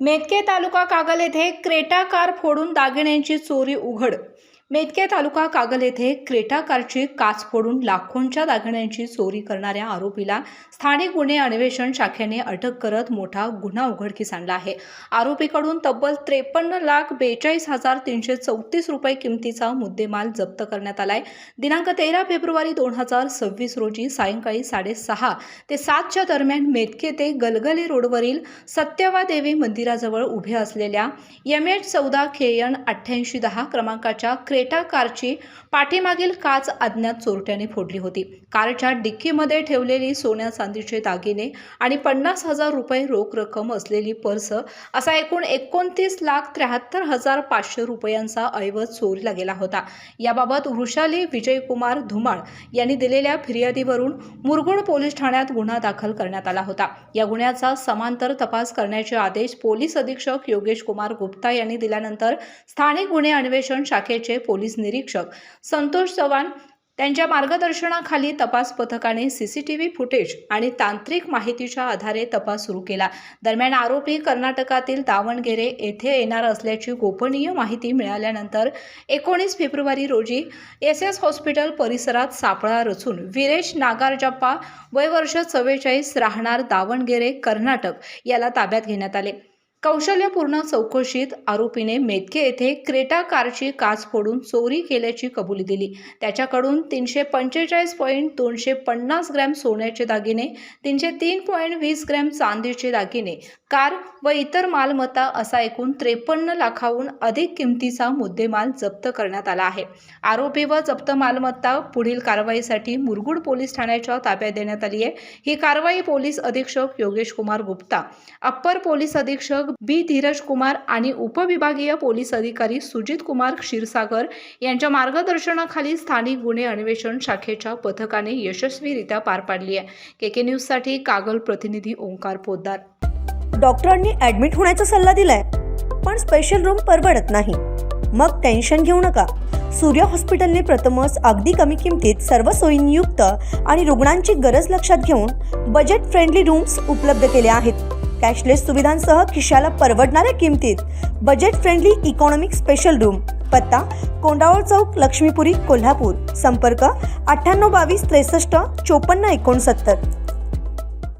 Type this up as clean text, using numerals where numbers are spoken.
मेटके तालुका कागल येथे Creta car फोडून दागिन्यांची चोरी उघड। मेटके तालुका कागल येथे क्रेटा कारची काच फोडून लाखोंच्या दागिन्यांची चोरी करणाऱ्या आरोपीला स्थानिक गुन्हे अन्वेषण शाखेने अटक करत मोठा गुन्हा उघडकीस आणला आहे। आरोपीकडून तब्बल 53,42,334 रुपये किमतीचा मुद्देमाल जप्त करण्यात आलाय। दिनांक 13 फेब्रुवारी 2026 रोजी सायंकाळी 6:30 ते 7च्या दरम्यान मेटके ते गलगली रोडवरील सत्यवा देवी मंदिराजवळ उभे असलेल्या MH14 KN 8810 क्रमांकाच्या क्रेटा कारची पाठीमागील काच अज्ञात चोरट्याने फोडली होती। कारच्या डिक्कीमध्ये ठेवलेली सोन्या चांदीचे दागिने आणि 50,000 रुपये रोख रक्कम असलेली पर्स असा एकूण 29,73,500 रुपयांचा ऐवज चोरीला गेला होता। याबाबत वृषाली विजयकुमार धुमाळ यांनी दिलेल्या फिर्यादीवरून मुरगुड पोलीस ठाण्यात गुन्हा दाखल करण्यात आला होता। या गुन्ह्याचा समांतर तपास करण्याचे आदेश पोलीस अधीक्षक योगेश कुमार गुप्ता यांनी दिल्यानंतर स्थानिक गुन्हे अन्वेषण शाखेचे पोलीस निरीक्षक संतोष चव्हाण त्यांच्या मार्गदर्शनाखाली तपास पथकाने CCTV फुटेज आणि तांत्रिक माहितीच्या आधारे तपास सुरू केला। दरम्यान आरोपी कर्नाटकातील दावणगेरे येथे येणार असल्याची गोपनीय माहिती मिळाल्यानंतर 19 फेब्रुवारी रोजी SS हॉस्पिटल परिसरात सापळा रचून वीरेश नागारजप्पा वय वर्ष 44 राहणार दावणगेरे कर्नाटक याला ताब्यात घेण्यात आले। कौशल्यपूर्ण चौकशीत आरोपीने मेटके येथे क्रेटा कारची काच फोडून चोरी केल्याची कबुली दिली। त्याच्याकडून 345.250 ग्रॅम सोन्याचे दागिने, 303.20 ग्रॅम चांदीचे दागिने, कार व इतर मालमत्ता असा एकूण 53 लाखाहून अधिक किमतीचा मुद्देमाल जप्त करण्यात आला आहे। आरोपी व जप्त मालमत्ता पुढील कारवाईसाठी मुरगुड पोलीस ठाण्याच्या ताब्यात देण्यात आली आहे। ही कारवाई पोलीस अधीक्षक योगेश कुमार गुप्ता, अप्पर पोलीस अधीक्षक B धीरज कुमार आणि उपविभागीय पोलीस अधिकारी सुजित कुमार क्षीरसागर यांच्या मार्गदर्शनाखाली स्थानिक गुन्हे अन्वेषण शाखेच्या पथकाने यशस्वीरित्या पार पाडली आहे। KK न्यूज साठी कागल प्रतिनिधी ओंकार पोद्दार। डॉक्टरांनी ऍडमिट होण्याचा सल्ला दिलाय, पण स्पेशल रूम परवडत नाही। मग टेन्शन घेऊ नका। सूर्य हॉस्पिटलने प्रथमच अगदी कमी किमतीत सर्व सोयींयुक्त आणि रुग्णांची गरज लक्षात घेऊन बजेट फ्रेंडली रूम्स उपलब्ध केले आहेत। कॅशलेस सुविधांसह खिशाला परवडणाऱ्या किमतीत budget friendly economic special room. पत्ता कोंडावळ चौक, लक्ष्मीपुरी, कोल्हापूर। संपर्क 9822 63 54 69।